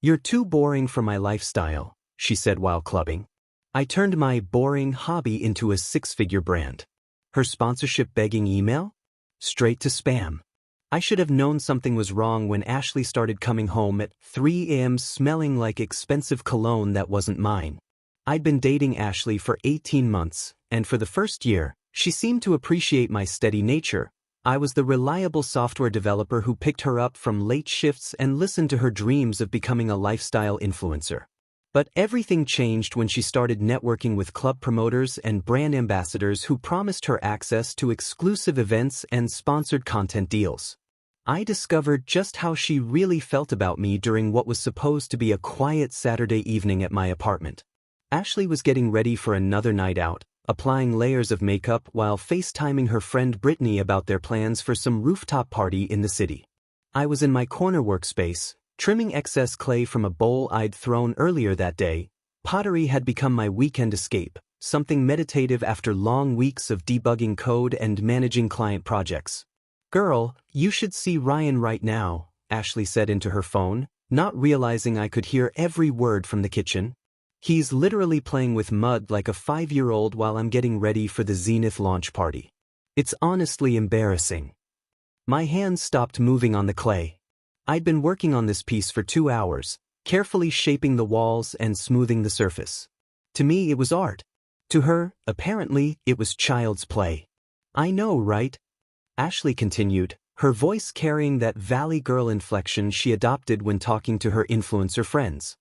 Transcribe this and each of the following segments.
"You're too boring for my lifestyle," she said while clubbing. I turned my boring hobby into a six-figure brand. Her sponsorship begging email? Straight to spam. I should have known something was wrong when Ashley started coming home at 3 a.m. smelling like expensive cologne that wasn't mine. I'd been dating Ashley for 18 months, and for the first year, she seemed to appreciate my steady nature. I was the reliable software developer who picked her up from late shifts and listened to her dreams of becoming a lifestyle influencer. But everything changed when she started networking with club promoters and brand ambassadors who promised her access to exclusive events and sponsored content deals. I discovered just how she really felt about me during what was supposed to be a quiet Saturday evening at my apartment. Ashley was getting ready for another night out, applying layers of makeup while FaceTiming her friend Brittany about their plans for some rooftop party in the city. I was in my corner workspace, trimming excess clay from a bowl I'd thrown earlier that day. Pottery had become my weekend escape, something meditative after long weeks of debugging code and managing client projects. "Girl, you should see Ryan right now," Ashley said into her phone, not realizing I could hear every word from the kitchen. "He's literally playing with mud like a 5-year-old while I'm getting ready for the Zenith launch party. It's honestly embarrassing." My hands stopped moving on the clay. I'd been working on this piece for 2 hours, carefully shaping the walls and smoothing the surface. To me, it was art. To her, apparently, it was child's play. "I know, right?" Ashley continued, her voice carrying that Valley Girl inflection she adopted when talking to her influencer friends.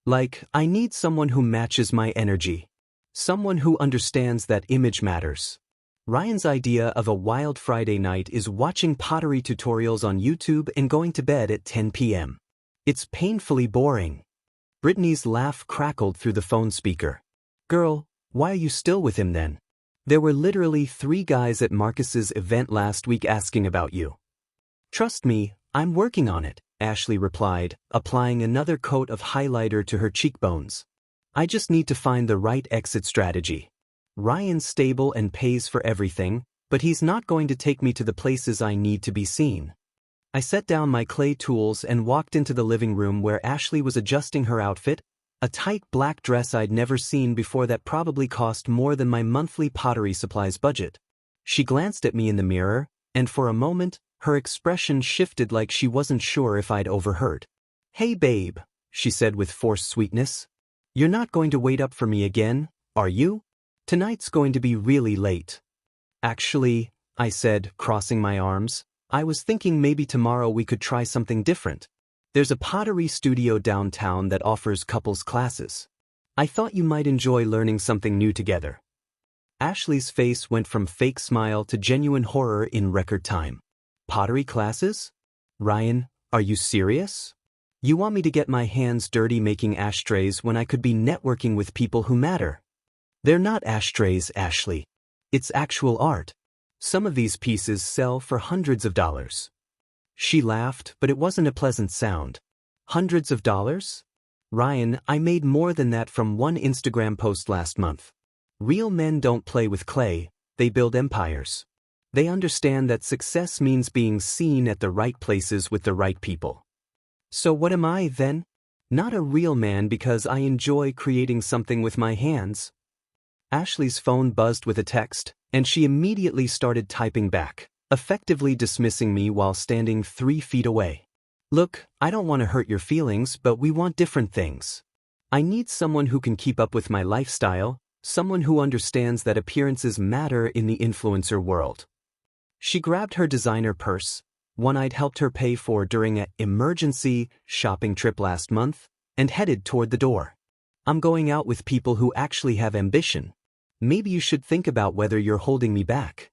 "Like, I need someone who matches my energy. Someone who understands that image matters." Ryan's idea of a wild Friday night is watching pottery tutorials on YouTube and going to bed at 10 p.m. It's painfully boring. Brittany's laugh crackled through the phone speaker. "Girl, why are you still with him then? There were literally 3 guys at Marcus's event last week asking about you." "Trust me, I'm working on it," Ashley replied, applying another coat of highlighter to her cheekbones. "I just need to find the right exit strategy. Ryan's stable and pays for everything, but he's not going to take me to the places I need to be seen." I set down my clay tools and walked into the living room where Ashley was adjusting her outfit, a tight black dress I'd never seen before that probably cost more than my monthly pottery supplies budget. She glanced at me in the mirror, and for a moment, her expression shifted like she wasn't sure if I'd overheard. "Hey babe," she said with forced sweetness. "You're not going to wait up for me again, are you? Tonight's going to be really late." "Actually," I said, crossing my arms, "I was thinking maybe tomorrow we could try something different. There's a pottery studio downtown that offers couples classes. I thought you might enjoy learning something new together." Ashley's face went from fake smile to genuine horror in record time. "Pottery classes? Ryan, are you serious? You want me to get my hands dirty making ashtrays when I could be networking with people who matter?" "They're not ashtrays, Ashley. It's actual art. Some of these pieces sell for hundreds of dollars." She laughed, but it wasn't a pleasant sound. "Hundreds of dollars? Ryan, I made more than that from one Instagram post last month. Real men don't play with clay, they build empires. They understand that success means being seen at the right places with the right people." "So what am I, then? Not a real man because I enjoy creating something with my hands?" Ashley's phone buzzed with a text, and she immediately started typing back, effectively dismissing me while standing 3 feet away. "Look, I don't want to hurt your feelings, but we want different things. I need someone who can keep up with my lifestyle, someone who understands that appearances matter in the influencer world." She grabbed her designer purse, one I'd helped her pay for during an emergency shopping trip last month, and headed toward the door. "I'm going out with people who actually have ambition. Maybe you should think about whether you're holding me back."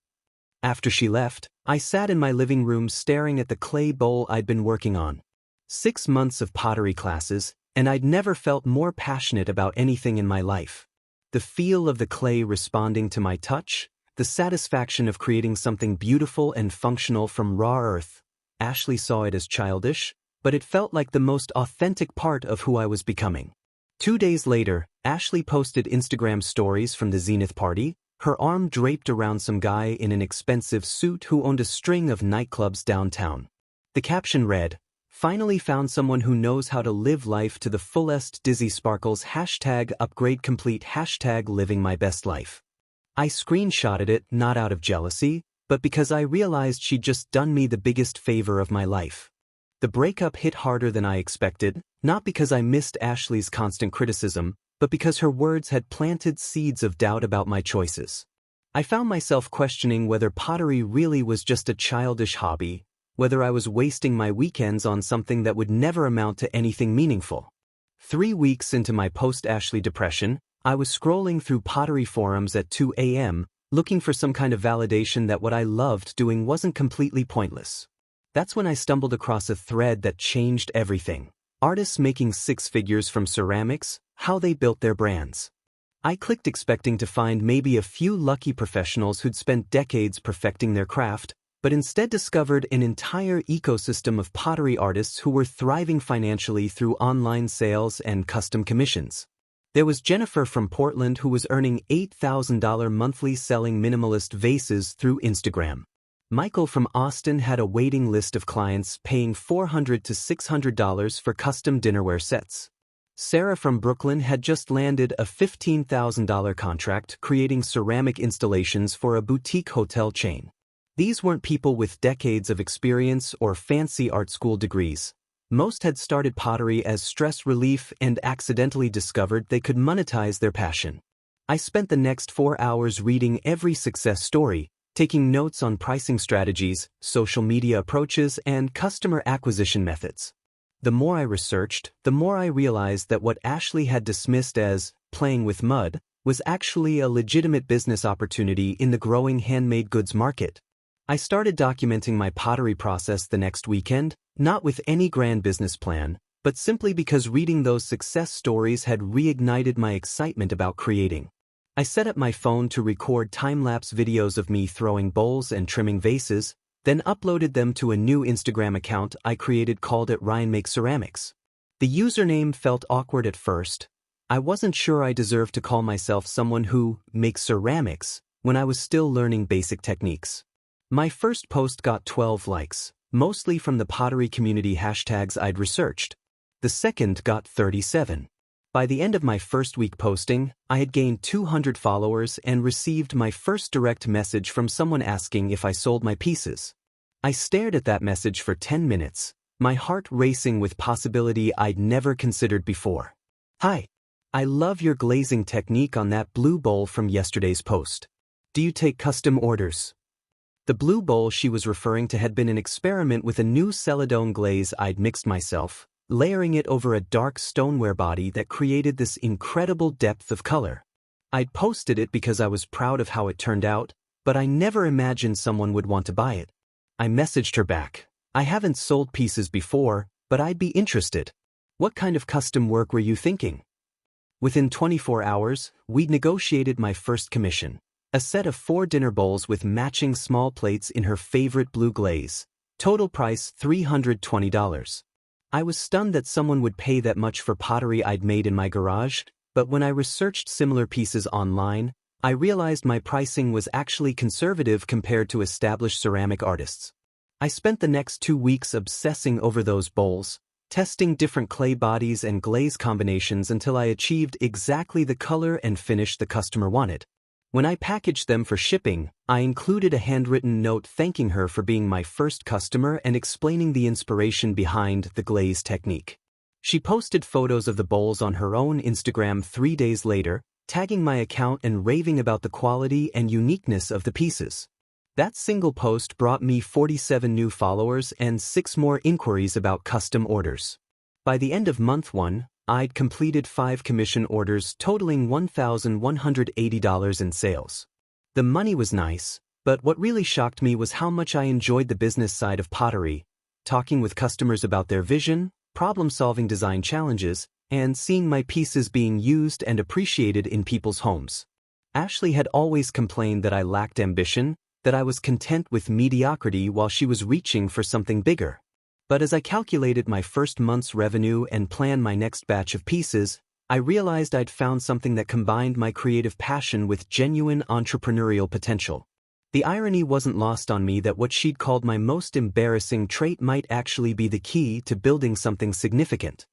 After she left, I sat in my living room staring at the clay bowl I'd been working on. 6 months of pottery classes, and I'd never felt more passionate about anything in my life. The feel of the clay responding to my touch, the satisfaction of creating something beautiful and functional from raw earth. Ashley saw it as childish, but it felt like the most authentic part of who I was becoming. 2 days later, Ashley posted Instagram stories from the Zenith party, her arm draped around some guy in an expensive suit who owned a string of nightclubs downtown. The caption read, Finally found someone who knows how to live life to the fullest. Dizzy Sparkles #upgrade complete #living my best life. I screenshotted it not out of jealousy, but because I realized she'd just done me the biggest favor of my life. The breakup hit harder than I expected, not because I missed Ashley's constant criticism, but because her words had planted seeds of doubt about my choices. I found myself questioning whether pottery really was just a childish hobby, whether I was wasting my weekends on something that would never amount to anything meaningful. 3 weeks into my post-Ashley depression, I was scrolling through pottery forums at 2 a.m., looking for some kind of validation that what I loved doing wasn't completely pointless. That's when I stumbled across a thread that changed everything. Artists making 6 figures from ceramics, how they built their brands. I clicked expecting to find maybe a few lucky professionals who'd spent decades perfecting their craft, but instead discovered an entire ecosystem of pottery artists who were thriving financially through online sales and custom commissions. There was Jennifer from Portland who was earning $8,000 monthly selling minimalist vases through Instagram. Michael from Austin had a waiting list of clients paying $400 to $600 for custom dinnerware sets. Sarah from Brooklyn had just landed a $15,000 contract creating ceramic installations for a boutique hotel chain. These weren't people with decades of experience or fancy art school degrees. Most had started pottery as stress relief and accidentally discovered they could monetize their passion. I spent the next 4 hours reading every success story, taking notes on pricing strategies, social media approaches, and customer acquisition methods. The more I researched, the more I realized that what Ashley had dismissed as playing with mud was actually a legitimate business opportunity in the growing handmade goods market. I started documenting my pottery process the next weekend, not with any grand business plan, but simply because reading those success stories had reignited my excitement about creating. I set up my phone to record time-lapse videos of me throwing bowls and trimming vases, then uploaded them to a new Instagram account I created called Ryan Makes Ceramics. The username felt awkward at first. I wasn't sure I deserved to call myself someone who makes ceramics when I was still learning basic techniques. My first post got 12 likes, mostly from the pottery community hashtags I'd researched. The second got 37. By the end of my first week posting, I had gained 200 followers and received my first direct message from someone asking if I sold my pieces. I stared at that message for 10 minutes, my heart racing with possibility I'd never considered before. "Hi. I love your glazing technique on that blue bowl from yesterday's post. Do you take custom orders?" The blue bowl she was referring to had been an experiment with a new Celadone glaze I'd mixed myself, layering it over a dark stoneware body that created this incredible depth of color. I'd posted it because I was proud of how it turned out, but I never imagined someone would want to buy it. I messaged her back. "I haven't sold pieces before, but I'd be interested. What kind of custom work were you thinking?" Within 24 hours, we'd negotiated my first commission, a set of 4 dinner bowls with matching small plates in her favorite blue glaze. Total price $320. I was stunned that someone would pay that much for pottery I'd made in my garage, but when I researched similar pieces online, I realized my pricing was actually conservative compared to established ceramic artists. I spent the next 2 weeks obsessing over those bowls, testing different clay bodies and glaze combinations until I achieved exactly the color and finish the customer wanted. When I packaged them for shipping, I included a handwritten note thanking her for being my first customer and explaining the inspiration behind the glaze technique. She posted photos of the bowls on her own Instagram 3 days later, tagging my account and raving about the quality and uniqueness of the pieces. That single post brought me 47 new followers and 6 more inquiries about custom orders. By the end of month 1, I'd completed 5 commission orders totaling $1,180 in sales. The money was nice, but what really shocked me was how much I enjoyed the business side of pottery, talking with customers about their vision, problem-solving design challenges, and seeing my pieces being used and appreciated in people's homes. Ashley had always complained that I lacked ambition, that I was content with mediocrity while she was reaching for something bigger. But as I calculated my first month's revenue and planned my next batch of pieces, I realized I'd found something that combined my creative passion with genuine entrepreneurial potential. The irony wasn't lost on me that what she'd called my most embarrassing trait might actually be the key to building something significant.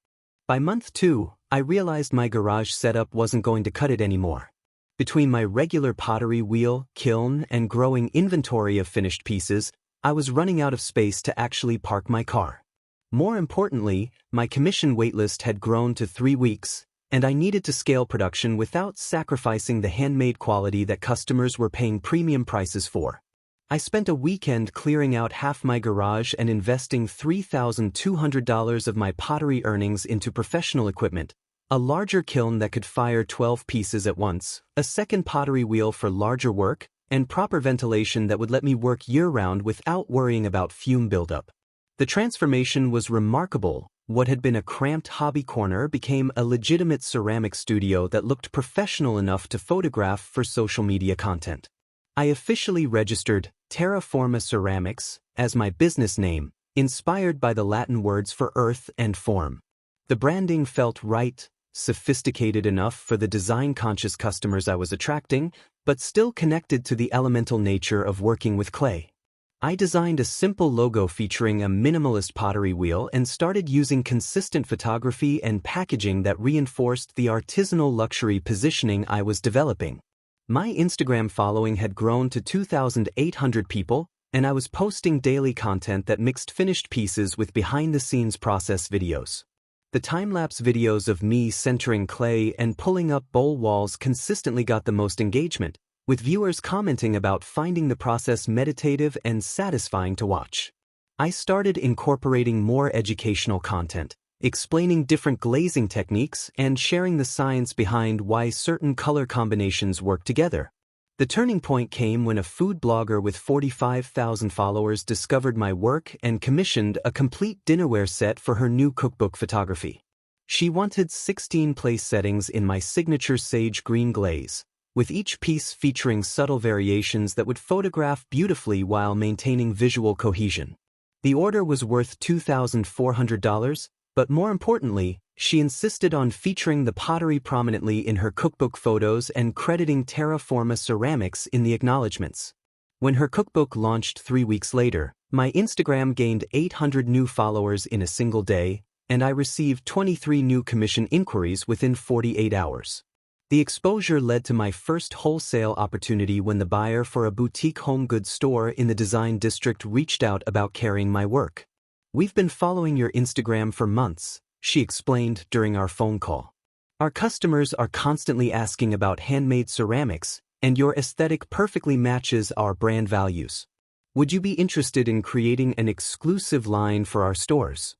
By month 2, I realized my garage setup wasn't going to cut it anymore. Between my regular pottery wheel, kiln, and growing inventory of finished pieces, I was running out of space to actually park my car. More importantly, my commission waitlist had grown to 3 weeks, and I needed to scale production without sacrificing the handmade quality that customers were paying premium prices for. I spent a weekend clearing out half my garage and investing $3,200 of my pottery earnings into professional equipment, a larger kiln that could fire 12 pieces at once, a second pottery wheel for larger work, and proper ventilation that would let me work year-round without worrying about fume buildup. The transformation was remarkable. What had been a cramped hobby corner became a legitimate ceramic studio that looked professional enough to photograph for social media content. I officially registered Terra Forma Ceramics as my business name, inspired by the Latin words for earth and form. The branding felt right, sophisticated enough for the design-conscious customers I was attracting, but still connected to the elemental nature of working with clay. I designed a simple logo featuring a minimalist pottery wheel and started using consistent photography and packaging that reinforced the artisanal luxury positioning I was developing. My Instagram following had grown to 2,800 people, and I was posting daily content that mixed finished pieces with behind-the-scenes process videos. The time-lapse videos of me centering clay and pulling up bowl walls consistently got the most engagement, with viewers commenting about finding the process meditative and satisfying to watch. I started incorporating more educational content, explaining different glazing techniques and sharing the science behind why certain color combinations work together. The turning point came when a food blogger with 45,000 followers discovered my work and commissioned a complete dinnerware set for her new cookbook photography. She wanted 16 place settings in my signature sage green glaze, with each piece featuring subtle variations that would photograph beautifully while maintaining visual cohesion. The order was worth $2,400, but more importantly, she insisted on featuring the pottery prominently in her cookbook photos and crediting Terra Forma Ceramics in the acknowledgments. When her cookbook launched 3 weeks later, my Instagram gained 800 new followers in a single day, and I received 23 new commission inquiries within 48 hours. The exposure led to my first wholesale opportunity when the buyer for a boutique home goods store in the design district reached out about carrying my work. "We've been following your Instagram for months," she explained during our phone call. "Our customers are constantly asking about handmade ceramics, and your aesthetic perfectly matches our brand values. Would you be interested in creating an exclusive line for our stores?"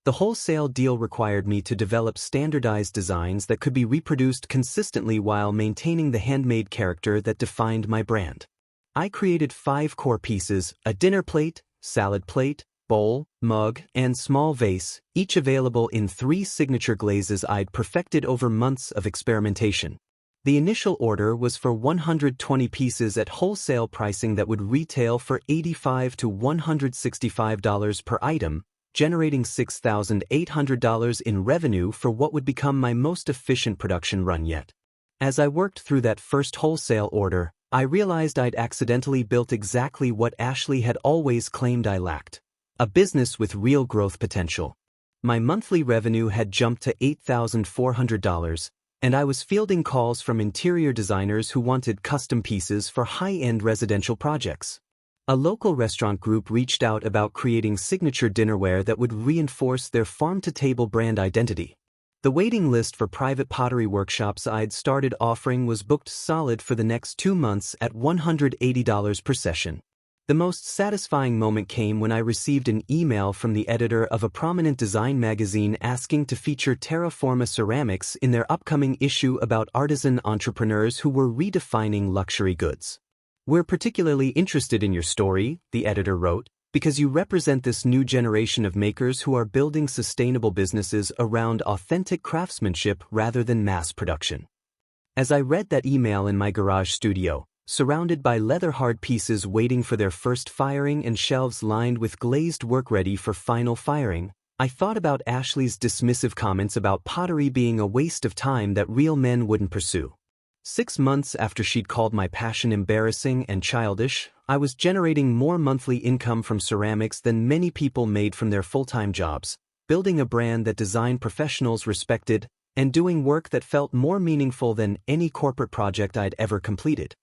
The wholesale deal required me to develop standardized designs that could be reproduced consistently while maintaining the handmade character that defined my brand. I created 5 core pieces: a dinner plate, salad plate, bowl, mug, and small vase, each available in 3 signature glazes I'd perfected over months of experimentation. The initial order was for 120 pieces at wholesale pricing that would retail for $85 to $165 per item, generating $6,800 in revenue for what would become my most efficient production run yet. As I worked through that first wholesale order, I realized I'd accidentally built exactly what Ashley had always claimed I lacked: a business with real growth potential. My monthly revenue had jumped to $8,400, and I was fielding calls from interior designers who wanted custom pieces for high-end residential projects. A local restaurant group reached out about creating signature dinnerware that would reinforce their farm-to-table brand identity. The waiting list for private pottery workshops I'd started offering was booked solid for the next 2 months at $180 per session. The most satisfying moment came when I received an email from the editor of a prominent design magazine asking to feature Terra Forma Ceramics in their upcoming issue about artisan entrepreneurs who were redefining luxury goods. "We're particularly interested in your story," the editor wrote, "because you represent this new generation of makers who are building sustainable businesses around authentic craftsmanship rather than mass production." As I read that email in my garage studio, surrounded by leather-hard pieces waiting for their first firing and shelves lined with glazed work ready for final firing, I thought about Ashley's dismissive comments about pottery being a waste of time that real men wouldn't pursue. 6 months after she'd called my passion embarrassing and childish, I was generating more monthly income from ceramics than many people made from their full-time jobs, building a brand that design professionals respected, and doing work that felt more meaningful than any corporate project I'd ever completed.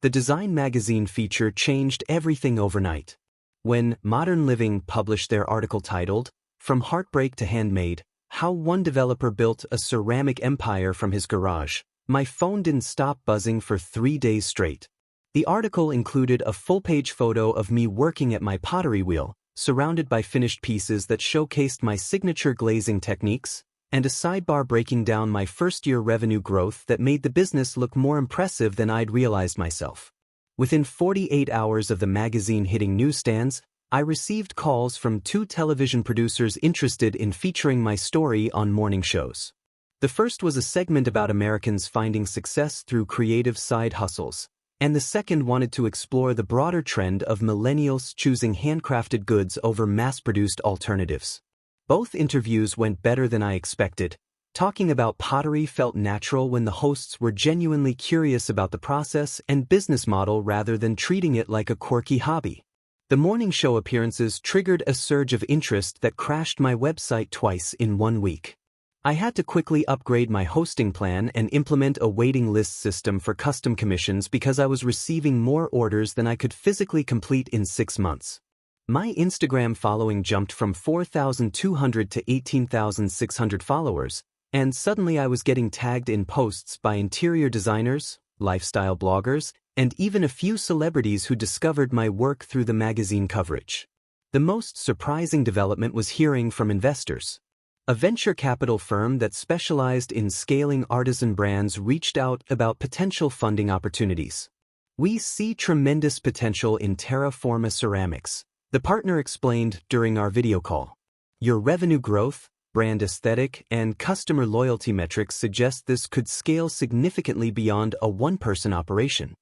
The Design magazine feature changed everything overnight. When Modern Living published their article titled, "From Heartbreak to Handmade, How One Developer Built a Ceramic Empire from His Garage," my phone didn't stop buzzing for 3 days straight. The article included a full-page photo of me working at my pottery wheel, surrounded by finished pieces that showcased my signature glazing techniques, and a sidebar breaking down my first-year revenue growth that made the business look more impressive than I'd realized myself. Within 48 hours of the magazine hitting newsstands, I received calls from 2 television producers interested in featuring my story on morning shows. The first was a segment about Americans finding success through creative side hustles, and the second wanted to explore the broader trend of millennials choosing handcrafted goods over mass-produced alternatives. Both interviews went better than I expected. Talking about pottery felt natural when the hosts were genuinely curious about the process and business model rather than treating it like a quirky hobby. The morning show appearances triggered a surge of interest that crashed my website twice in 1 week. I had to quickly upgrade my hosting plan and implement a waiting list system for custom commissions because I was receiving more orders than I could physically complete in 6 months. My Instagram following jumped from 4,200 to 18,600 followers, and suddenly I was getting tagged in posts by interior designers, lifestyle bloggers, and even a few celebrities who discovered my work through the magazine coverage. The most surprising development was hearing from investors. A venture capital firm that specialized in scaling artisan brands reached out about potential funding opportunities. "We see tremendous potential in Terra Forma Ceramics," the partner explained during our video call. "Your revenue growth, brand aesthetic, and customer loyalty metrics suggest this could scale significantly beyond a one-person operation."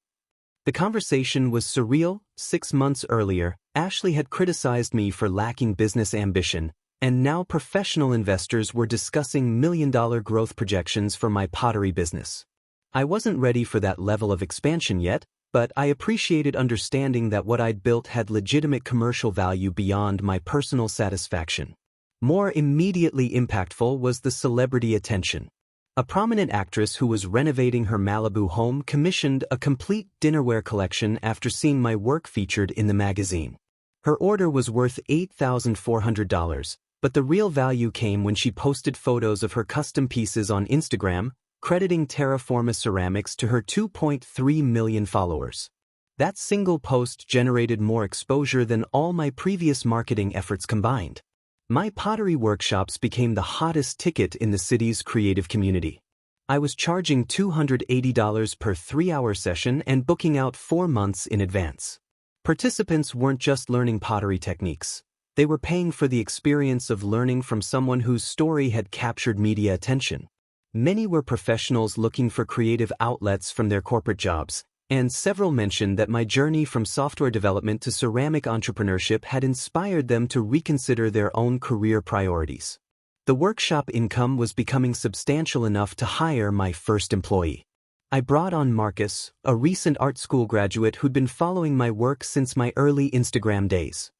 The conversation was surreal. 6 months earlier, Ashley had criticized me for lacking business ambition, and now professional investors were discussing million-dollar growth projections for my pottery business. I wasn't ready for that level of expansion yet, but I appreciated understanding that what I'd built had legitimate commercial value beyond my personal satisfaction. More immediately impactful was the celebrity attention. A prominent actress who was renovating her Malibu home commissioned a complete dinnerware collection after seeing my work featured in the magazine. Her order was worth $8,400, but the real value came when she posted photos of her custom pieces on Instagram, crediting Terra Forma Ceramics to her 2.3 million followers. That single post generated more exposure than all my previous marketing efforts combined. My pottery workshops became the hottest ticket in the city's creative community. I was charging $280 per 3-hour session and booking out 4 months in advance. Participants weren't just learning pottery techniques. They were paying for the experience of learning from someone whose story had captured media attention. Many were professionals looking for creative outlets from their corporate jobs, and several mentioned that my journey from software development to ceramic entrepreneurship had inspired them to reconsider their own career priorities. The workshop income was becoming substantial enough to hire my first employee. I brought on Marcus, a recent art school graduate who'd been following my work since my early Instagram days.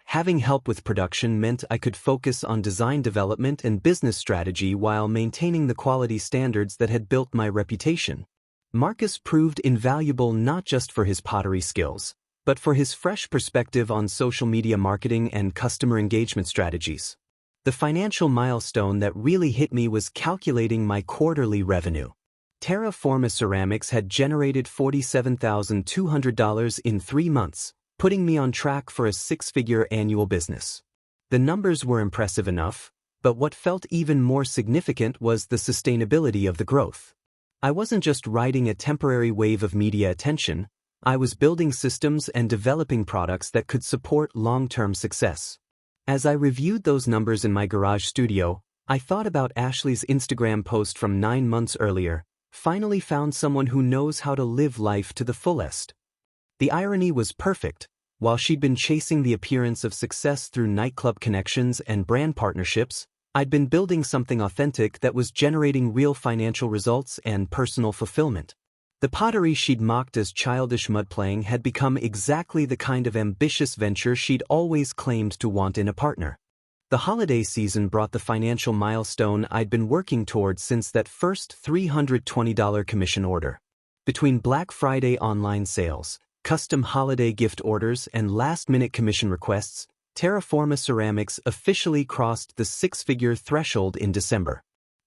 Having help with production meant I could focus on design development and business strategy while maintaining the quality standards that had built my reputation. Marcus proved invaluable not just for his pottery skills, but for his fresh perspective on social media marketing and customer engagement strategies. The financial milestone that really hit me was calculating my quarterly revenue. Terra Forma Ceramics had generated $47,200 in 3 months, putting me on track for a 6-figure annual business. The numbers were impressive enough, but what felt even more significant was the sustainability of the growth. I wasn't just riding a temporary wave of media attention, I was building systems and developing products that could support long-term success. As I reviewed those numbers in my garage studio, I thought about Ashley's Instagram post from 9 months earlier, "Finally found someone who knows how to live life to the fullest." The irony was perfect. While she'd been chasing the appearance of success through nightclub connections and brand partnerships, I'd been building something authentic that was generating real financial results and personal fulfillment. The pottery she'd mocked as childish mud-playing had become exactly the kind of ambitious venture she'd always claimed to want in a partner. The holiday season brought the financial milestone I'd been working toward since that first $320 commission order. Between Black Friday online sales, custom holiday gift orders, and last-minute commission requests, Terraforma Ceramics officially crossed the six-figure threshold in December.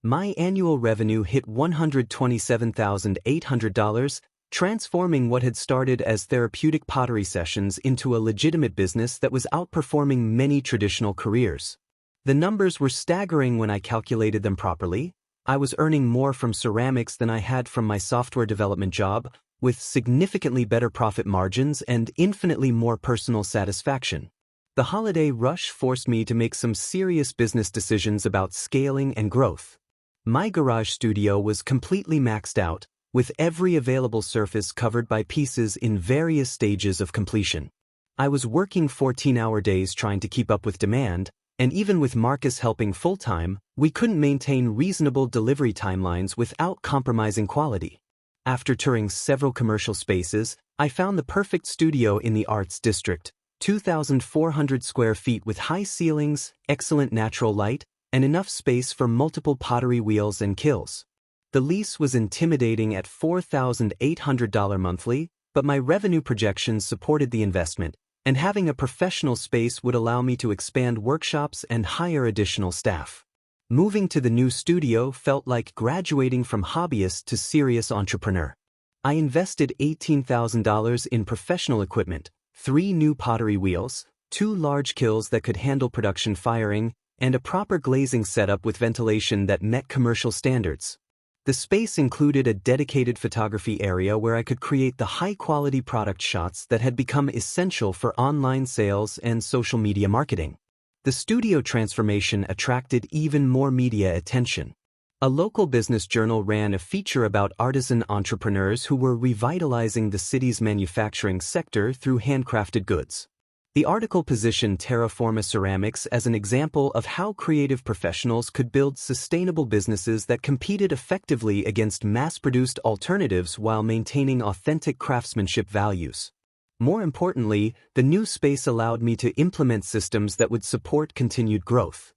My annual revenue hit $127,800, transforming what had started as therapeutic pottery sessions into a legitimate business that was outperforming many traditional careers. The numbers were staggering when I calculated them properly. I was earning more from ceramics than I had from my software development job, with significantly better profit margins and infinitely more personal satisfaction. The holiday rush forced me to make some serious business decisions about scaling and growth. My garage studio was completely maxed out, with every available surface covered by pieces in various stages of completion. I was working 14-hour days trying to keep up with demand, and even with Marcus helping full-time, we couldn't maintain reasonable delivery timelines without compromising quality. After touring several commercial spaces, I found the perfect studio in the Arts District, 2,400 square feet with high ceilings, excellent natural light, and enough space for multiple pottery wheels and kilns. The lease was intimidating at $4,800 monthly, but my revenue projections supported the investment, and having a professional space would allow me to expand workshops and hire additional staff. Moving to the new studio felt like graduating from hobbyist to serious entrepreneur. I invested $18,000 in professional equipment, 3 new pottery wheels, 2 large kilns that could handle production firing, and a proper glazing setup with ventilation that met commercial standards. The space included a dedicated photography area where I could create the high-quality product shots that had become essential for online sales and social media marketing. The studio transformation attracted even more media attention. A local business journal ran a feature about artisan entrepreneurs who were revitalizing the city's manufacturing sector through handcrafted goods. The article positioned Terraforma Ceramics as an example of how creative professionals could build sustainable businesses that competed effectively against mass-produced alternatives while maintaining authentic craftsmanship values. More importantly, the new space allowed me to implement systems that would support continued growth.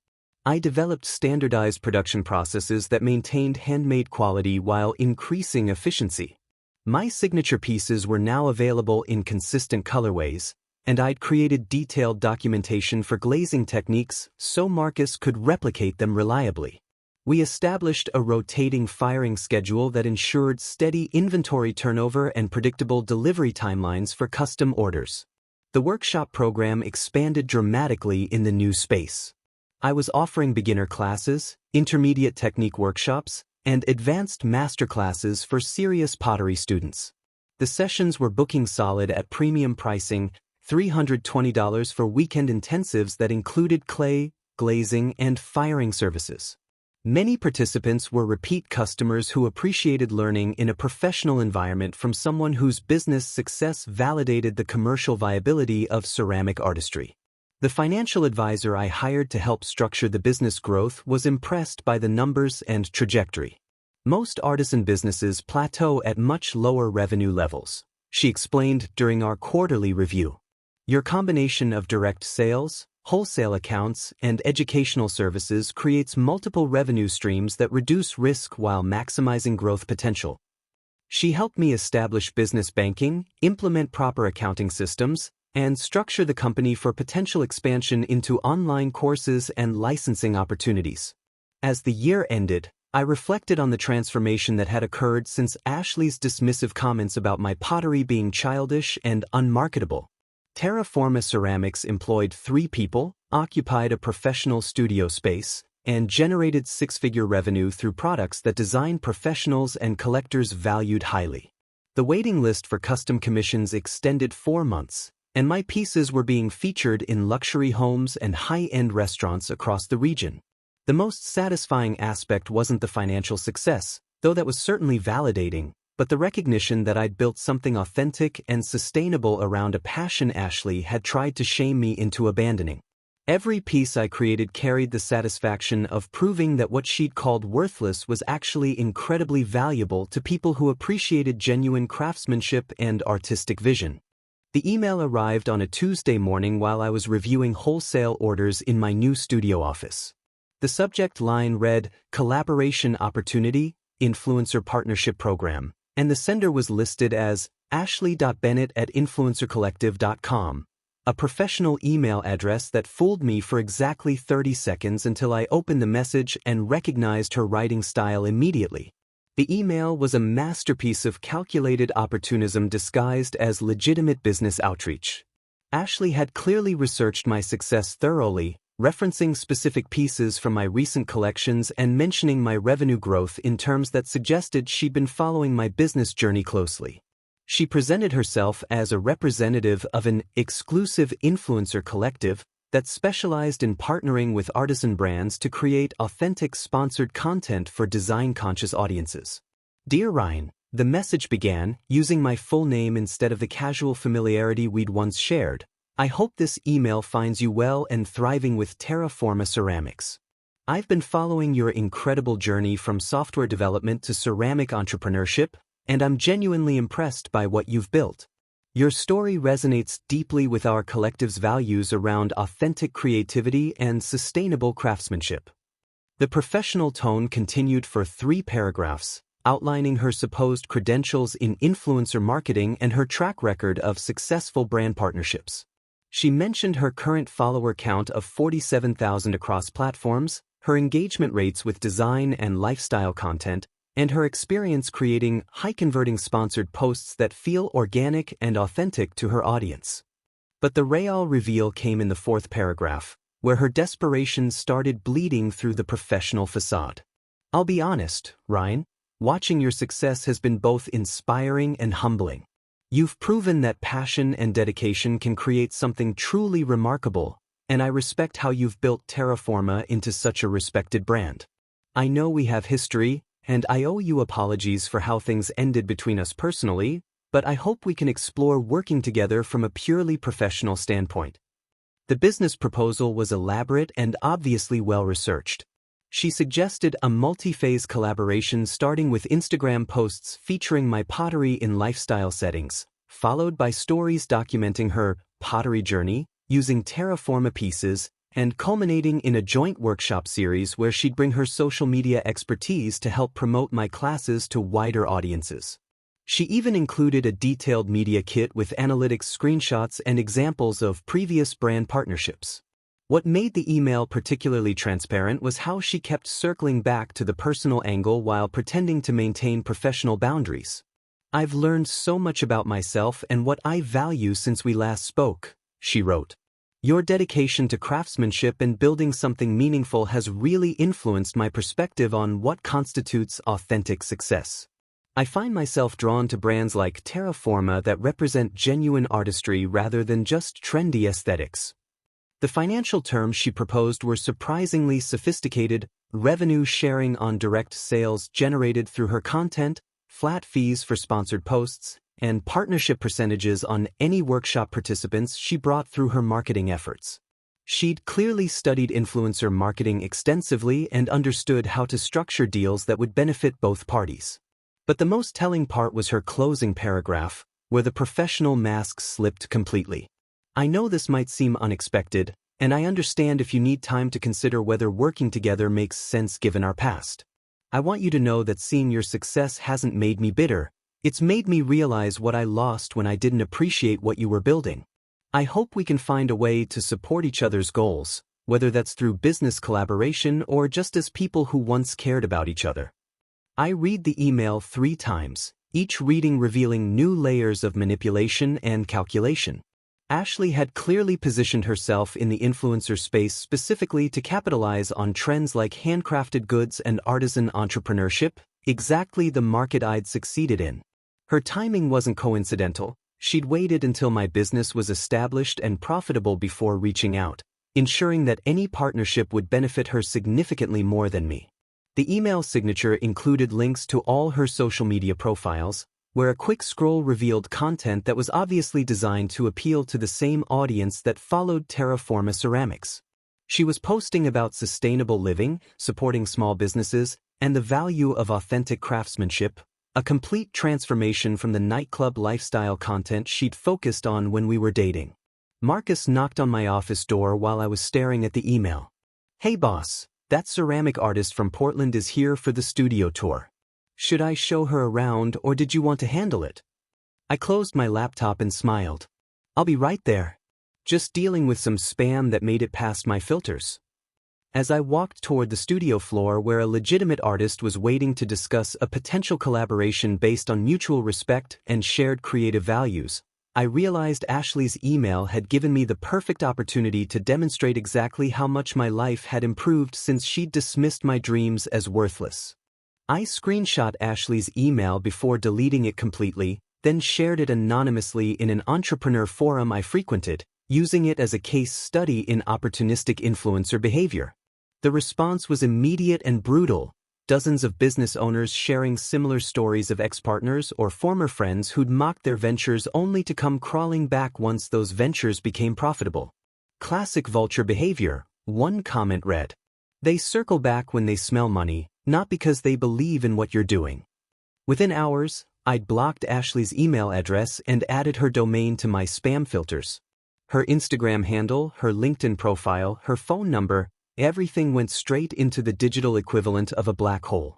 I developed standardized production processes that maintained handmade quality while increasing efficiency. My signature pieces were now available in consistent colorways, and I'd created detailed documentation for glazing techniques so Marcus could replicate them reliably. We established a rotating firing schedule that ensured steady inventory turnover and predictable delivery timelines for custom orders. The workshop program expanded dramatically in the new space. I was offering beginner classes, intermediate technique workshops, and advanced master classes for serious pottery students. The sessions were booking solid at premium pricing, $320 for weekend intensives that included clay, glazing, and firing services. Many participants were repeat customers who appreciated learning in a professional environment from someone whose business success validated the commercial viability of ceramic artistry. The financial advisor I hired to help structure the business growth was impressed by the numbers and trajectory. Most artisan businesses plateau at much lower revenue levels, she explained during our quarterly review. Your combination of direct sales, wholesale accounts, and educational services creates multiple revenue streams that reduce risk while maximizing growth potential. She helped me establish business banking, implement proper accounting systems, and structure the company for potential expansion into online courses and licensing opportunities. As the year ended, I reflected on the transformation that had occurred since Ashley's dismissive comments about my pottery being childish and unmarketable. Terraforma Ceramics employed 3 people, occupied a professional studio space, and generated 6-figure revenue through products that design professionals and collectors valued highly. The waiting list for custom commissions extended 4 months, and my pieces were being featured in luxury homes and high-end restaurants across the region. The most satisfying aspect wasn't the financial success, though that was certainly validating, but the recognition that I'd built something authentic and sustainable around a passion Ashley had tried to shame me into abandoning. Every piece I created carried the satisfaction of proving that what she'd called worthless was actually incredibly valuable to people who appreciated genuine craftsmanship and artistic vision. The email arrived on a Tuesday morning while I was reviewing wholesale orders in my new studio office. The subject line read, "Collaboration Opportunity, Influencer Partnership Program," and the sender was listed as ashley.bennett@influencercollective.com, a professional email address that fooled me for exactly 30 seconds until I opened the message and recognized her writing style immediately. The email was a masterpiece of calculated opportunism disguised as legitimate business outreach. Ashley had clearly researched my success thoroughly, referencing specific pieces from my recent collections and mentioning my revenue growth in terms that suggested she'd been following my business journey closely. She presented herself as a representative of an exclusive influencer collective that specialized in partnering with artisan brands to create authentic sponsored content for design-conscious audiences. "Dear Ryan," the message began, using my full name instead of the casual familiarity we'd once shared. "I hope this email finds you well and thriving with Terra Forma Ceramics. I've been following your incredible journey from software development to ceramic entrepreneurship, and I'm genuinely impressed by what you've built. Your story resonates deeply with our collective's values around authentic creativity and sustainable craftsmanship." The professional tone continued for 3 paragraphs, outlining her supposed credentials in influencer marketing and her track record of successful brand partnerships. She mentioned her current follower count of 47,000 across platforms, her engagement rates with design and lifestyle content, and her experience creating high-converting sponsored posts that feel organic and authentic to her audience. But the real reveal came in the 4th paragraph, where her desperation started bleeding through the professional facade. "I'll be honest, Ryan, watching your success has been both inspiring and humbling. You've proven that passion and dedication can create something truly remarkable, and I respect how you've built Terra Forma into such a respected brand. I know we have history, and I owe you apologies for how things ended between us personally, but I hope we can explore working together from a purely professional standpoint." The business proposal was elaborate and obviously well-researched. She suggested a multi-phase collaboration starting with Instagram posts featuring my pottery in lifestyle settings, followed by stories documenting her pottery journey using Terra Forma pieces, and culminating in a joint workshop series where she'd bring her social media expertise to help promote my classes to wider audiences. She even included a detailed media kit with analytics screenshots and examples of previous brand partnerships. What made the email particularly transparent was how she kept circling back to the personal angle while pretending to maintain professional boundaries. "I've learned so much about myself and what I value since we last spoke," she wrote. "Your dedication to craftsmanship and building something meaningful has really influenced my perspective on what constitutes authentic success. I find myself drawn to brands like Terra Forma that represent genuine artistry rather than just trendy aesthetics." The financial terms she proposed were surprisingly sophisticated: revenue sharing on direct sales generated through her content, flat fees for sponsored posts, and partnership percentages on any workshop participants she brought through her marketing efforts. She'd clearly studied influencer marketing extensively and understood how to structure deals that would benefit both parties. But the most telling part was her closing paragraph, where the professional mask slipped completely. "I know this might seem unexpected, and I understand if you need time to consider whether working together makes sense given our past. I want you to know that seeing your success hasn't made me bitter. It's made me realize what I lost when I didn't appreciate what you were building. I hope we can find a way to support each other's goals, whether that's through business collaboration or just as people who once cared about each other." I read the email 3 times, each reading revealing new layers of manipulation and calculation. Ashley had clearly positioned herself in the influencer space specifically to capitalize on trends like handcrafted goods and artisan entrepreneurship, exactly the market I'd succeeded in. Her timing wasn't coincidental. She'd waited until my business was established and profitable before reaching out, ensuring that any partnership would benefit her significantly more than me. The email signature included links to all her social media profiles, where a quick scroll revealed content that was obviously designed to appeal to the same audience that followed Terra Forma Ceramics. She was posting about sustainable living, supporting small businesses, and the value of authentic craftsmanship, a complete transformation from the nightclub lifestyle content she'd focused on when we were dating. Marcus knocked on my office door while I was staring at the email. "Hey boss, that ceramic artist from Portland is here for the studio tour. Should I show her around or did you want to handle it?" I closed my laptop and smiled. "I'll be right there. Just dealing with some spam that made it past my filters." As I walked toward the studio floor where a legitimate artist was waiting to discuss a potential collaboration based on mutual respect and shared creative values, I realized Ashley's email had given me the perfect opportunity to demonstrate exactly how much my life had improved since she'd dismissed my dreams as worthless. I screenshot Ashley's email before deleting it completely, then shared it anonymously in an entrepreneur forum I frequented, using it as a case study in opportunistic influencer behavior. The response was immediate and brutal. Dozens of business owners sharing similar stories of ex-partners or former friends who'd mocked their ventures only to come crawling back once those ventures became profitable. "Classic vulture behavior," one comment read. "They circle back when they smell money, not because they believe in what you're doing." Within hours, I'd blocked Ashley's email address and added her domain to my spam filters. Her Instagram handle, her LinkedIn profile, her phone number, everything went straight into the digital equivalent of a black hole.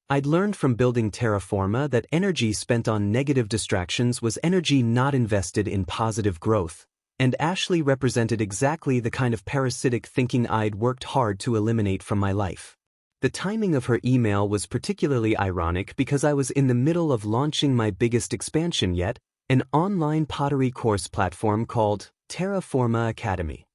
I'd learned from building Terraforma that energy spent on negative distractions was energy not invested in positive growth, and Ashley represented exactly the kind of parasitic thinking I'd worked hard to eliminate from my life. The timing of her email was particularly ironic because I was in the middle of launching my biggest expansion yet, an online pottery course platform called Terraforma Academy.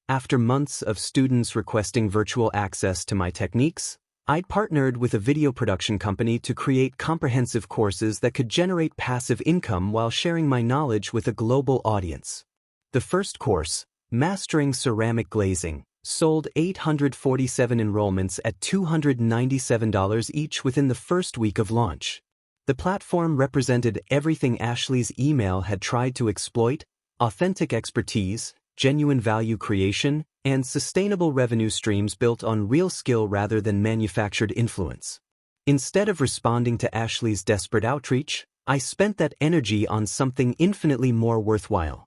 After months of students requesting virtual access to my techniques, I'd partnered with a video production company to create comprehensive courses that could generate passive income while sharing my knowledge with a global audience. The first course, Mastering Ceramic Glazing, sold 847 enrollments at $297 each within the first week of launch. The platform represented everything Ashley's email had tried to exploit: authentic expertise, genuine value creation, and sustainable revenue streams built on real skill rather than manufactured influence. Instead of responding to Ashley's desperate outreach, I spent that energy on something infinitely more worthwhile.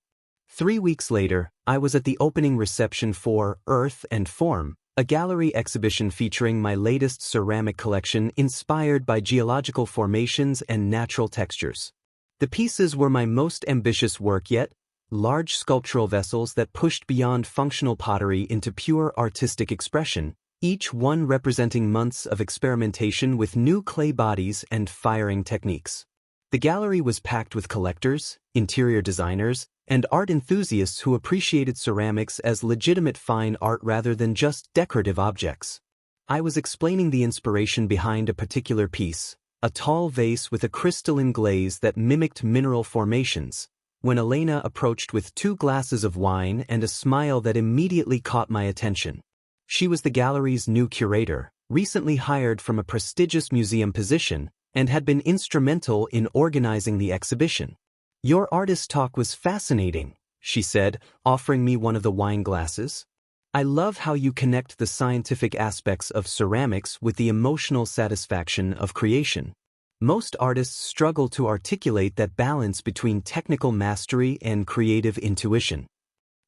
3 weeks later, I was at the opening reception for Earth and Form, a gallery exhibition featuring my latest ceramic collection inspired by geological formations and natural textures. The pieces were my most ambitious work yet, large sculptural vessels that pushed beyond functional pottery into pure artistic expression, each one representing months of experimentation with new clay bodies and firing techniques. The gallery was packed with collectors, interior designers, and art enthusiasts who appreciated ceramics as legitimate fine art rather than just decorative objects. I was explaining the inspiration behind a particular piece, a tall vase with a crystalline glaze that mimicked mineral formations, when Elena approached with 2 glasses of wine and a smile that immediately caught my attention. She was the gallery's new curator, recently hired from a prestigious museum position, and had been instrumental in organizing the exhibition. "Your artist talk was fascinating," she said, offering me one of the wine glasses. "I love how you connect the scientific aspects of ceramics with the emotional satisfaction of creation. Most artists struggle to articulate that balance between technical mastery and creative intuition.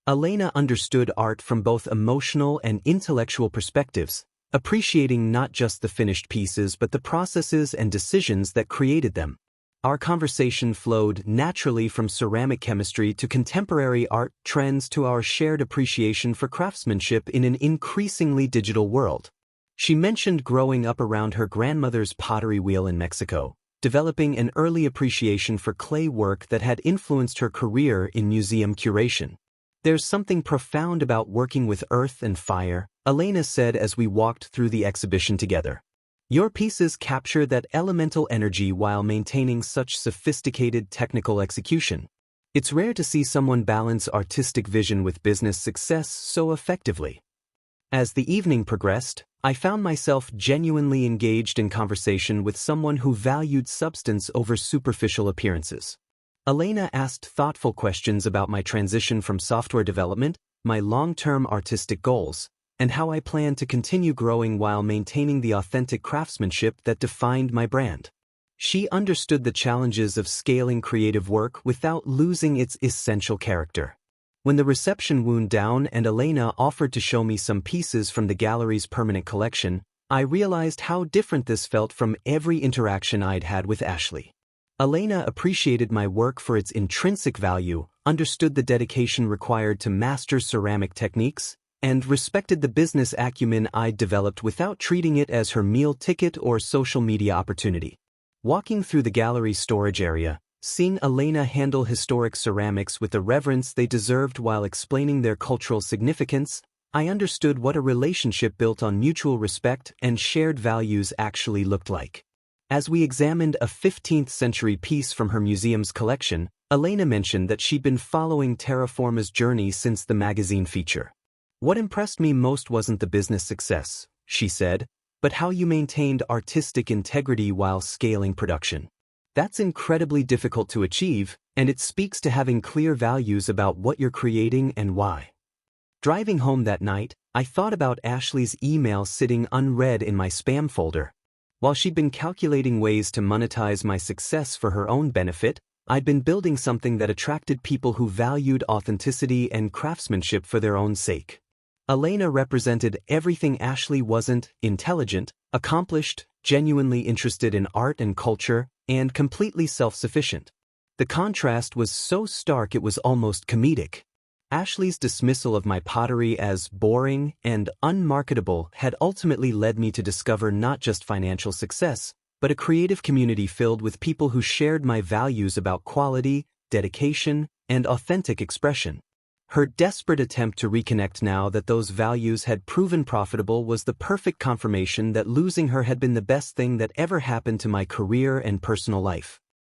Elena understood art from both emotional and intellectual perspectives, appreciating not just the finished pieces but the processes and decisions that created them. Our conversation flowed naturally from ceramic chemistry to contemporary art trends to our shared appreciation for craftsmanship in an increasingly digital world. She mentioned growing up around her grandmother's pottery wheel in Mexico, developing an early appreciation for clay work that had influenced her career in museum curation. "There's something profound about working with earth and fire," Elena said as we walked through the exhibition together. "Your pieces capture that elemental energy while maintaining such sophisticated technical execution. It's rare to see someone balance artistic vision with business success so effectively." As the evening progressed, I found myself genuinely engaged in conversation with someone who valued substance over superficial appearances. Elena asked thoughtful questions about my transition from software development, my long-term artistic goals, and how I plan to continue growing while maintaining the authentic craftsmanship that defined my brand. She understood the challenges of scaling creative work without losing its essential character. When the reception wound down and Elena offered to show me some pieces from the gallery's permanent collection, I realized how different this felt from every interaction I'd had with Ashley. Elena appreciated my work for its intrinsic value, understood the dedication required to master ceramic techniques, and respected the business acumen I'd developed without treating it as her meal ticket or social media opportunity. Walking through the gallery's storage area, seeing Elena handle historic ceramics with the reverence they deserved while explaining their cultural significance, I understood what a relationship built on mutual respect and shared values actually looked like. As we examined a 15th-century piece from her museum's collection, Elena mentioned that she'd been following Terraforma's journey since the magazine feature. "What impressed me most wasn't the business success," she said, "but how you maintained artistic integrity while scaling production. That's incredibly difficult to achieve, and it speaks to having clear values about what you're creating and why." Driving home that night, I thought about Ashley's email sitting unread in my spam folder. While she'd been calculating ways to monetize my success for her own benefit, I'd been building something that attracted people who valued authenticity and craftsmanship for their own sake. Elena represented everything Ashley wasn't: intelligent, accomplished, genuinely interested in art and culture, and completely self-sufficient. The contrast was so stark it was almost comedic. Ashley's dismissal of my pottery as boring and unmarketable had ultimately led me to discover not just financial success, but a creative community filled with people who shared my values about quality, dedication, and authentic expression. Her desperate attempt to reconnect now that those values had proven profitable was the perfect confirmation that losing her had been the best thing that ever happened to my career and personal life.